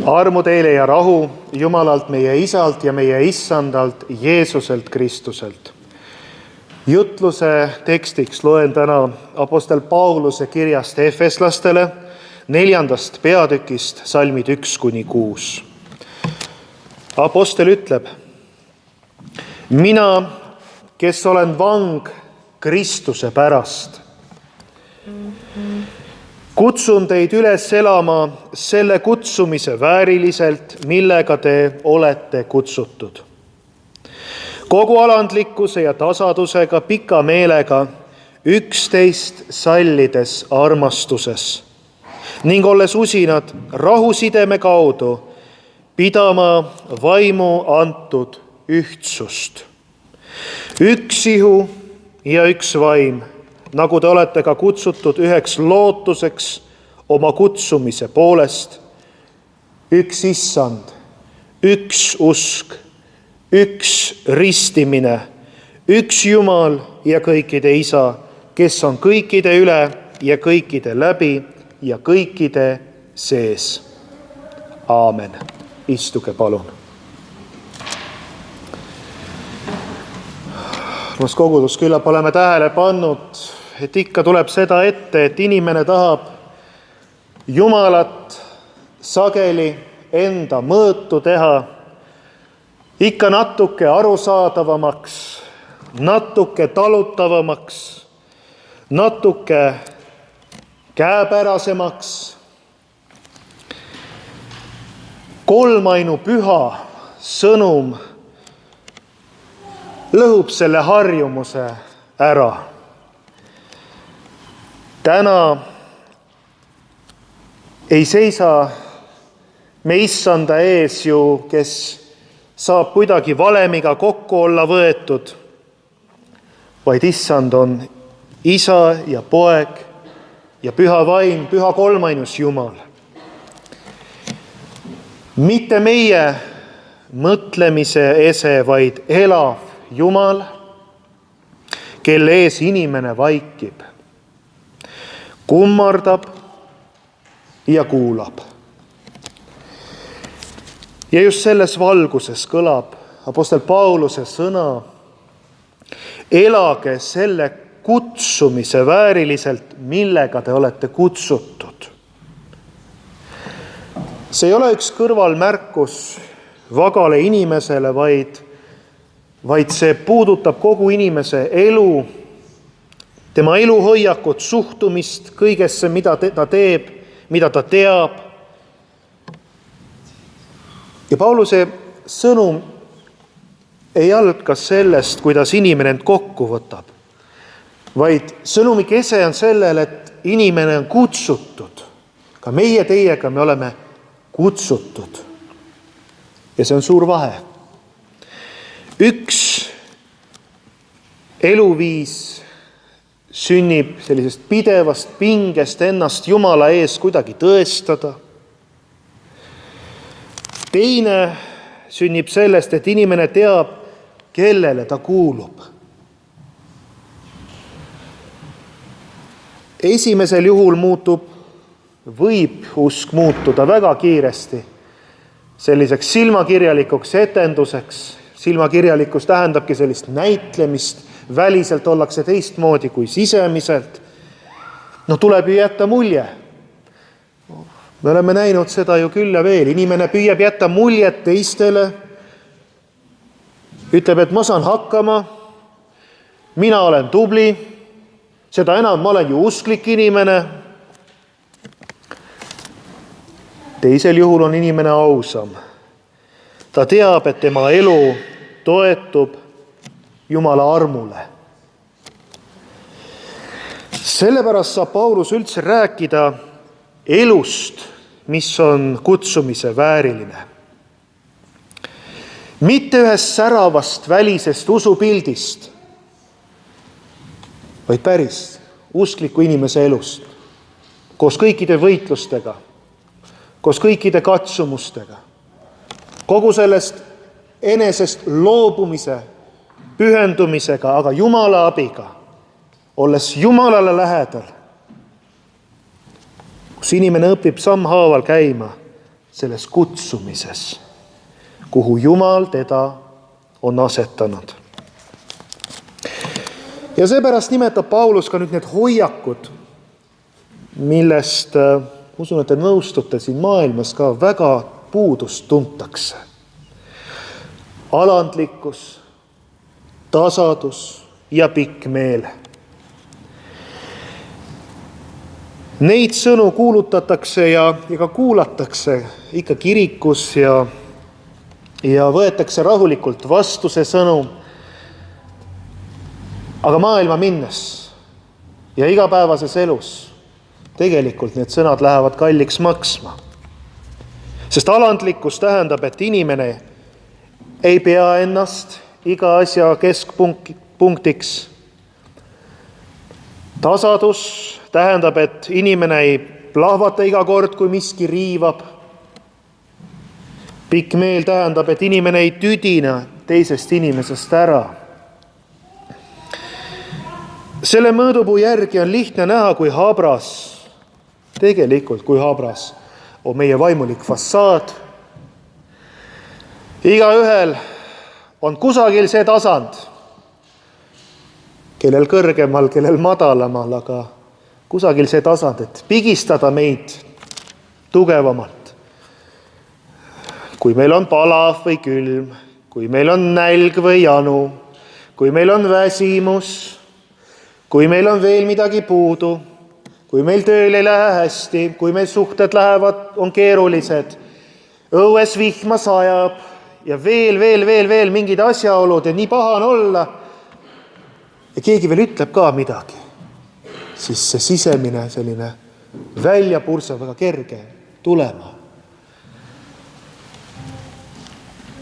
Armu teile ja rahu Jumalalt, meie Isalt ja meie Issandalt, Jeesuselt Kristuselt. Jutluse tekstiks loen täna apostel Pauluse kirjast Efeslastele 4. peatükist salmid 1-6. Apostel ütleb: mina, kes olen vang Kristuse pärast, kutsun teid üles elama selle kutsumise vääriliselt, millega te olete kutsutud. Kogu alandlikkuse ja tasadusega, pika meelega, üksteist sallides armastuses ning olles usinad rahusideme kaudu pidama vaimu antud ühtsust. Üks ihu ja üks vaim, nagu te olete ka kutsutud üheks lootuseks oma kutsumise poolest. Üks Issand, üks usk, üks ristimine, üks Jumal ja kõikide Isa, kes on kõikide üle ja kõikide läbi ja kõikide sees. Aamen. Istuge palun. Armas kogudus, küllap oleme tähele pannud, et ikka tuleb seda ette, et inimene tahab Jumalat sageli enda mõõtu teha, ikka natuke arusaadavamaks, natuke talutavamaks, natuke käepärasemaks. Kolmainu püha sõnum lõhub selle harjumuse ära. Täna ei seisa me Issanda ees ju, kes saab kuidagi valemiga kokku olla võetud, vaid Issand on Isa ja Poeg ja Püha Vaim, Püha Kolmainus Jumal. Mitte meie mõtlemise ese, vaid elav Jumal, kelle ees inimene vaikib, kummardab ja kuulab. Ja just selles valguses kõlab apostel Pauluse sõna: elage selle kutsumise vääriliselt, millega te olete kutsutud. See ei ole üks kõrvalmärkus vagale inimesele, vaid see puudutab kogu inimese elu, tema eluhoiakut, suhtumist kõigesse, mida ta teeb, mida ta teab. Ja Pauluse sõnum ei alga sellest, kuidas inimene end kokku võtab, vaid sõnumi kese on sellel, et inimene on kutsutud. Ka meie teiega me oleme kutsutud. Ja see on suur vahe. Üks eluviis sünnib sellisest pidevast pingest ennast Jumala ees kuidagi tõestada. Teine sünnib sellest, et inimene teab, kellele ta kuulub. Esimesel juhul võib usk muutuda väga kiiresti selliseks silmakirjalikuks etenduseks. Silmakirjalikkus tähendabki sellist näitlemist, väliselt ollakse teistmoodi kui sisemiselt. Tuleb ju jätta mulje. Me oleme näinud seda ju küll ja veel. Inimene püüab jätta muljet teistele, ütleb, et ma saan hakkama, mina olen tubli, seda enam ma olen ju usklik inimene. Teisel juhul on inimene ausam. Ta teab, et tema elu toetub Jumala armule. Sellepärast saab Paulus üldse rääkida elust, mis on kutsumise vääriline. Mitte ühest säravast välisest usupildist, vaid päris uskliku inimese elust, koos kõikide võitlustega, koos kõikide katsumustega, kogu sellest enesest loobumise, pühendumisega, aga Jumala abiga, olles Jumalale lähedal, kus inimene õpib sammhaaval käima selles kutsumises, kuhu Jumal teda on asetanud. Ja seepärast nimetab Paulus ka nüüd need hoiakud, millest, usun, et te nõustute, siin maailmas ka väga puudust tuntakse. Alandlikkus, tasadus ja pikk meel. Neid sõnu kuulutatakse ja ka kuulatakse ikka kirikus ja võetakse rahulikult vastu see sõnum. Aga maailma minnes ja igapäevases elus tegelikult need sõnad lähevad kalliks maksma. Sest alandlikkus tähendab, et inimene ei pea ennast iga asja keskpunktiks. Tasadus tähendab, et inimene ei plahvata iga kord, kui miski riivab. Pikk meel tähendab, et inimene ei tüdine teisest inimesest ära. Selle mõõdupuu järgi on lihtne näha, kui habras, tegelikult kui habras on meie vaimulik fassaad. Igaühel on kusagil see tasand, kellel kõrgemal, kellel madalamal, aga kusagil see tasand, et pigistada meid tugevamalt. Kui meil on palav või külm, kui meil on nälg või janu, kui meil on väsimus, kui meil on veel midagi puudu, kui meil tööl ei lähe hästi, kui meil suhted on keerulised, õues vihma sajab ja veel mingid asjaolud ja nii paha on olla. Ja keegi veel ütleb ka midagi. Siis see sisemine selline väljapurse väga kerge tulema.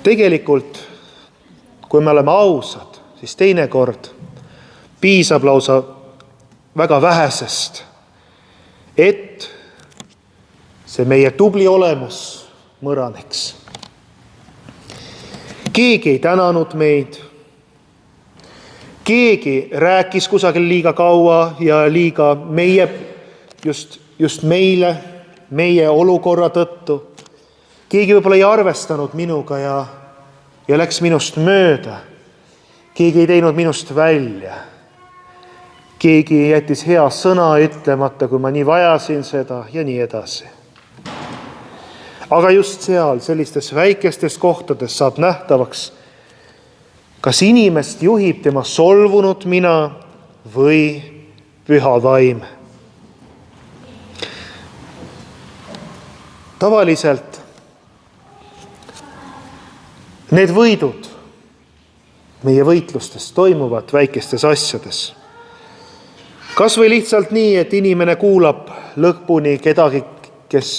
Tegelikult, kui me oleme ausad, siis teinekord piisab lausa väga vähesest, et see meie tubli olemus mõraneks. Keegi ei tänanud meid, keegi rääkis kusagil liiga kaua ja liiga just meile, meie olukorra tõttu. Keegi võib-olla ei arvestanud minuga ja läks minust mööda. Keegi ei teinud minust välja. Keegi jättis hea sõna ütlemata, kui ma nii vajasin seda ja nii edasi. Aga just seal, sellistes väikestes kohtades saab nähtavaks, kas inimest juhib tema solvunud mina või püha vaim. Tavaliselt need võidud meie võitlustes toimuvad väikestes asjades. Kas või lihtsalt nii, et inimene kuulab lõpuni kedagi, kes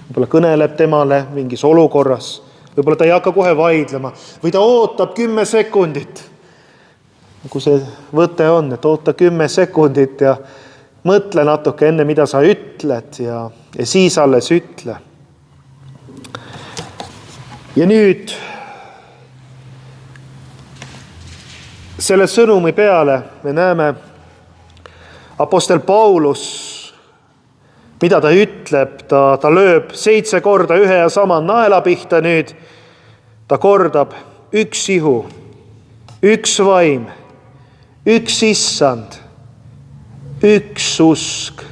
võib-olla kõneleb temale mingis olukorras. Võib-olla ta ei hakka kohe vaidlema või ta ootab 10 sekundit. Kui see võte on, et oota 10 sekundit ja mõtle natuke enne, mida sa ütled ja siis alles ütle. Ja nüüd selle sõnumi peale me näeme Apostel Paulus, mida ta ütleb, ta lööb 7 korda ühe ja sama naela pihta nüüd. Ta kordab 1 ihu, 1 vaim, 1 issand, 1 usk,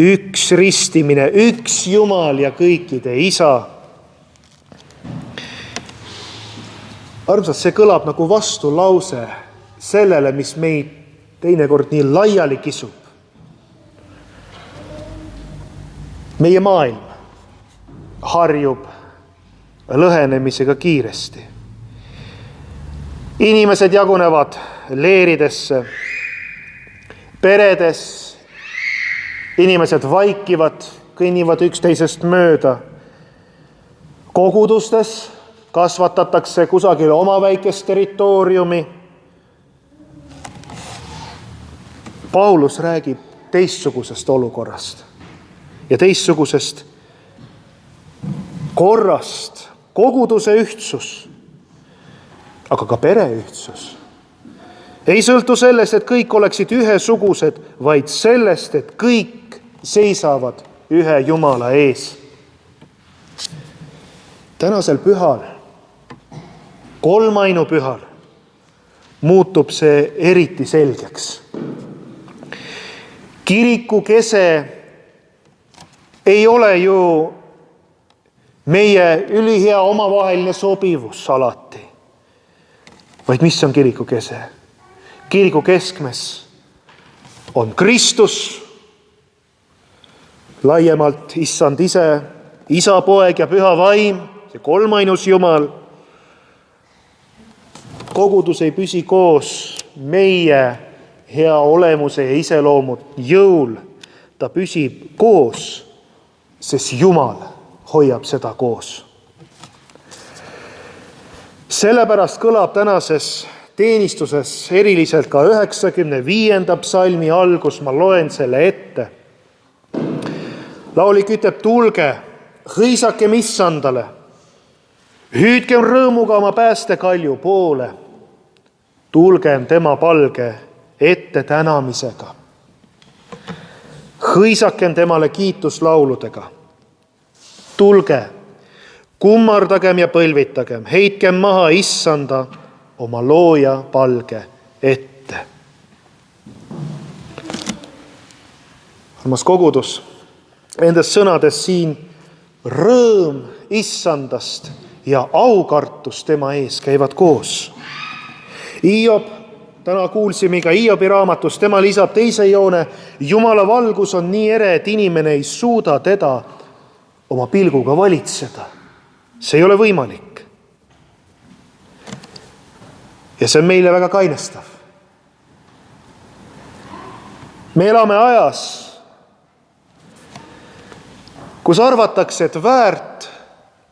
1 ristimine, 1 Jumal ja kõikide isa. Armsad, see kõlab nagu vastulause sellele, mis meid teinekord nii laiali kisub. Meie maailm harjub lõhenemisega kiiresti. Inimesed jagunevad leeridesse, peredes, inimesed vaikivad, kõnnivad üksteisest mööda. Kogudustes kasvatatakse kusagil oma väikest territooriumi. Paulus räägib teistsugusest olukorrast ja teistsugusest korrast, koguduse ühtsus, aga ka pere ühtsus. Ei sõltu sellest, et kõik oleksid ühesugused, vaid sellest, et kõik seisavad ühe Jumala ees. tänasel pühal, kolmainupühal, muutub see eriti selgeks. Kiriku kese ei ole ju meie ülihea omavaheline sobivus alati, vaid mis on kiriku kese? Kiriku keskmes on Kristus, laiemalt issand ise, isa, poeg ja püha vaim, see kolmainus Jumal. Kogudus ei püsi koos meie hea olemuse ja iseloomu jõul. Ta püsib koos, sest Jumal hoiab seda koos. Sellepärast kõlab tänases teenistuses eriliselt ka 95. psalmi algus, ma loen selle ette. Laulik ütleb, tulge, hõisakem issandale, hüüdkem rõõmuga oma päästekalju poole, tulgem tema palge ette tänamisega. Hõisakem temale kiituslauludega. Tulge, kummardagem ja põlvitagem, heitkem maha issanda oma looja palge ette. Armas kogudus, endas sõnades siin rõõm issandast ja aukartus tema ees käivad koos. Hiob, täna kuulsime ka Hiobi raamatus, tema lisab teise joone, Jumala valgus on nii ere, et inimene ei suuda teda oma pilguga valitseda. See ei ole võimalik. Ja see on meile väga kainestav. Me elame ajas, kus arvatakse, et väärt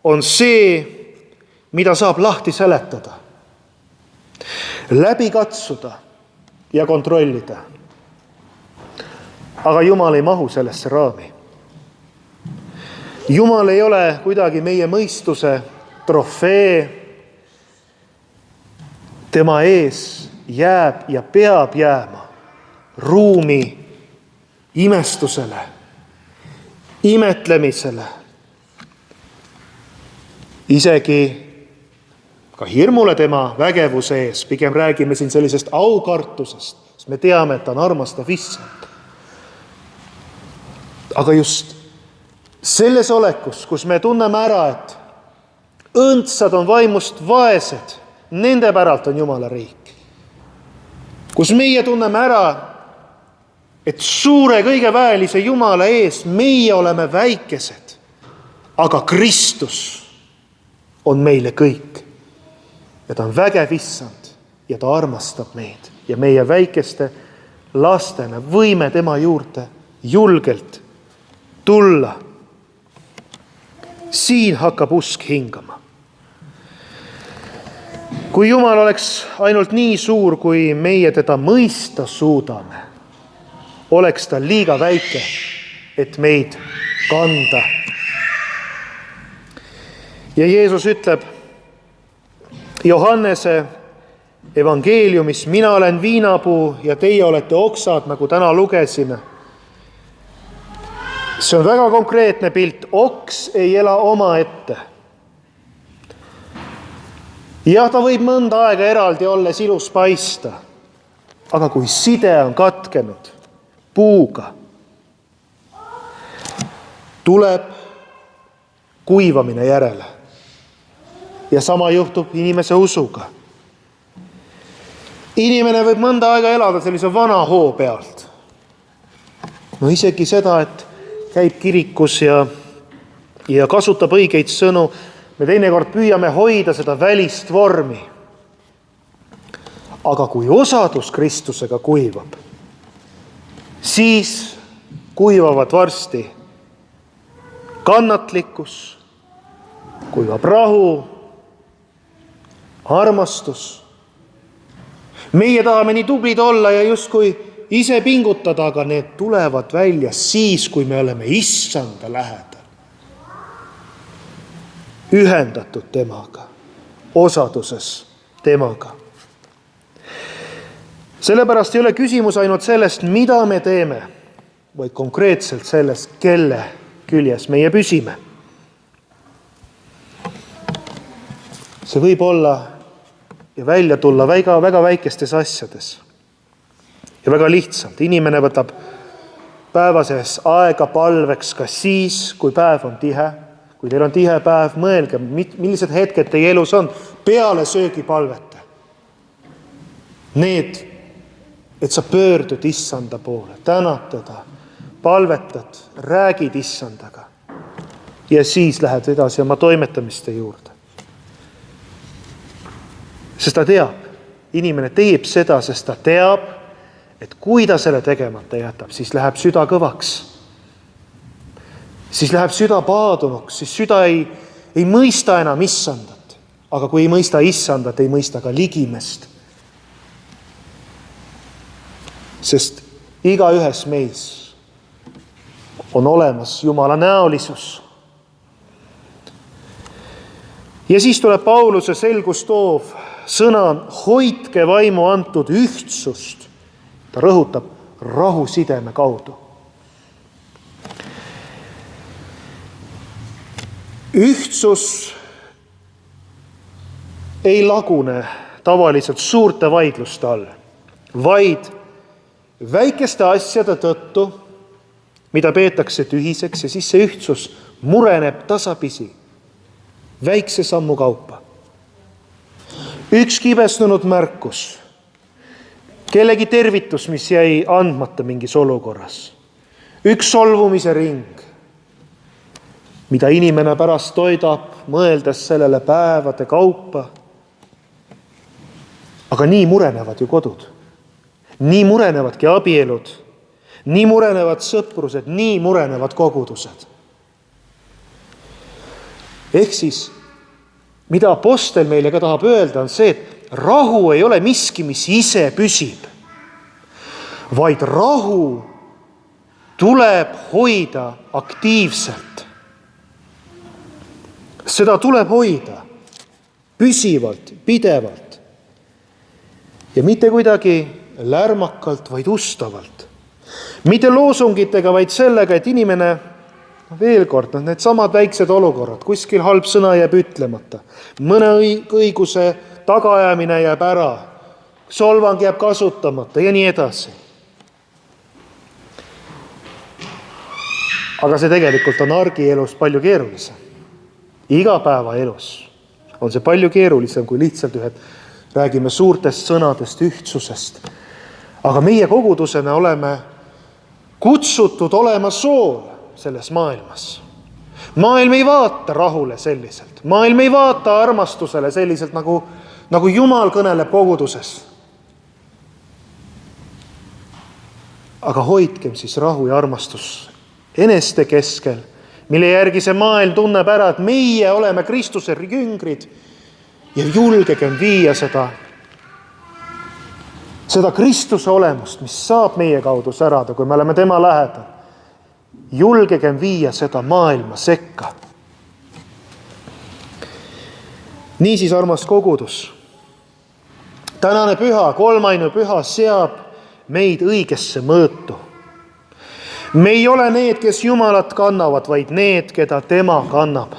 on see, mida saab lahti seletada, läbi katsuda ja kontrollida. Aga Jumal ei mahu sellesse raami. Jumal ei ole kuidagi meie mõistuse trofee. Tema ees jääb ja peab jääma ruumi imestusele, imetlemisele, isegi ka hirmule tema vägevuse ees. Pigem räägime siin sellisest aukartusest, sest me teame, et ta on armastav issand. Aga just selles olekus, kus me tunneme ära, et õndsad on vaimust vaesed, nende päralt on Jumala riik. Kus meie tunneme ära, et suure kõige väelise Jumala ees meie oleme väikesed, aga Kristus on meile kõik. Ja ta on vägev issand ja ta armastab meid. Ja meie väikeste lastena võime tema juurde julgelt tulla. Siin hakkab usk hingama. Kui Jumal oleks ainult nii suur, kui meie teda mõista suudame, oleks ta liiga väike, et meid kanda. Ja Jeesus ütleb Johannese evangeeliumis, mina olen viinapuu ja teie olete oksad, nagu täna lugesime. See on väga konkreetne pilt. Oks ei ela oma ette. Ja ta võib mõnda aega eraldi olles ilus paista. Aga kui side on katkenud puuga, tuleb kuivamine järele. Ja sama juhtub inimese usuga. Inimene võib mõnda aega elada sellise vana hoo pealt. No isegi seda, et käib kirikus ja kasutab õigeid sõnu. Me teinekord püüame hoida seda välist vormi. Aga kui osadus Kristusega kuivab, siis kuivavad varsti kannatlikkus, kuivab rahu, armastus. Meie tahame nii tublid olla ja justkui ise pingutada, aga need tulevad välja siis, kui me oleme issanda lähedal. Ühendatud temaga, osaduses temaga. Sellepärast ei ole küsimus ainult sellest, mida me teeme, vaid konkreetselt sellest, kelle küljes meie püsime. See võib olla ja välja tulla väga väikestes asjades. Ja väga lihtsalt. Inimene võtab päeva sees aega palveks ka siis, kui päev on tihe. Kui teil on tihe päev, mõelge, millised hetked teie elus on peale söögipalvete. Need, et sa pöördud issanda poole, tänad teda, palvetad, räägid issandaga ja siis lähed edasi oma toimetamiste juurde. Sest ta teab, inimene teeb seda, sest ta teab, et kui ta selle tegemata jätab, siis läheb süda kõvaks. Siis läheb süda paadunuks, siis süda ei mõista enam issandat. Aga kui ei mõista issandat, ei mõista ka ligimest. Sest igaühes meis on olemas Jumala näolisus. Ja siis tuleb Pauluse selgust toov sõna hoidke vaimu antud ühtsust. Ta rõhutab rahusideme kaudu. Ühtsus ei lagune tavaliselt suurte vaidluste all, vaid väikeste asjade tõttu, mida peetakse tühiseks ja siis see ühtsus mureneb tasapisi, väikse sammu kaupa. Üks kibestunud märkus, kellegi tervitus, mis jäi andmata mingis olukorras, üks solvumise ring, mida inimene pärast toidab, mõeldes sellele päevade kaupa. Aga nii murenevad ju kodud. Nii murenevadki abielud. Nii murenevad sõprused, nii murenevad kogudused. Ehk siis, mida apostel meile ka tahab öelda, on see, et rahu ei ole miski, mis ise püsib, vaid rahu tuleb hoida aktiivselt. Seda tuleb hoida püsivalt, pidevalt ja mitte kuidagi lärmakalt, vaid ustavalt. Mitte loosungitega, vaid sellega, et inimene, veel kord, need samad väiksed olukorrad, kuskil halb sõna jääb ütlemata, mõne õiguse tagaajamine jääb ära, solvang jääb kasutamata ja nii edasi. Aga see tegelikult on argielus palju keerulisem. Igapäevaelus on see palju keerulisem, kui lihtsalt räägime suurtest sõnadest, ühtsusest. Aga meie kogudusena oleme kutsutud olema sool selles maailmas. Maailm ei vaata rahule selliselt. Maailm ei vaata armastusele selliselt, nagu Jumal kõneleb koguduses. Aga hoidkem siis rahu ja armastus eneste keskel, mille järgi see maailm tunneb ära, et meie oleme Kristuse jüngrid ja julgegem viia seda Kristuse olemust, mis saab meie kaudu särada, kui me oleme tema lähedal. Julgegem viia seda maailma sekka. Niisiis, armas kogudus, tänane püha, kolmaine püha seab meid õigesse mõõtu. Me ei ole need, kes Jumalat kannavad, vaid need, keda tema kannab.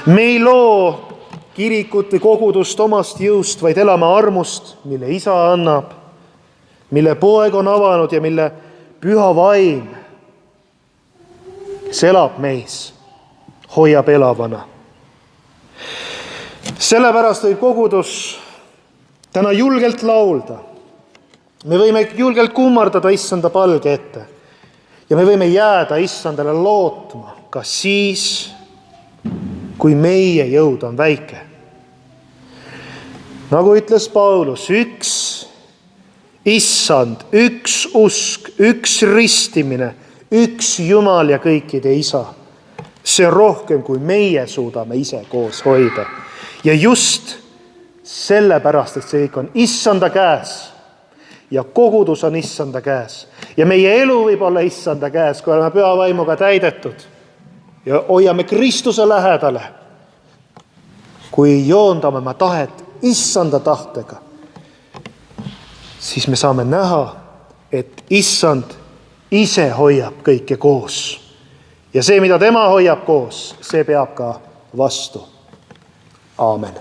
Me ei loo kirikut või kogudust omast jõust, vaid elame armust, mille isa annab, mille poeg on avanud ja mille püha vaim, kes elab meis, hoiab elavana. Sellepärast võib kogudus täna julgelt laulda. Me võime julgelt kummardada issanda palge ette. Ja me võime jääda issandale lootma ka siis, kui meie jõud on väike. Nagu ütles Paulus, üks issand, üks usk, üks ristimine, üks Jumal ja kõikide isa. See on rohkem, kui meie suudame ise koos hoida. Ja just sellepärast, et see kõik on issanda käes. Ja kogudus on issanda käes. Ja meie elu võib olla issanda käes, kui oleme püha vaimuga täidetud. Ja hoiame Kristuse lähedale. Kui joondame oma tahet issanda tahtega, siis me saame näha, et issand ise hoiab kõike koos. Ja see, mida tema hoiab koos, see peab ka vastu. aamen.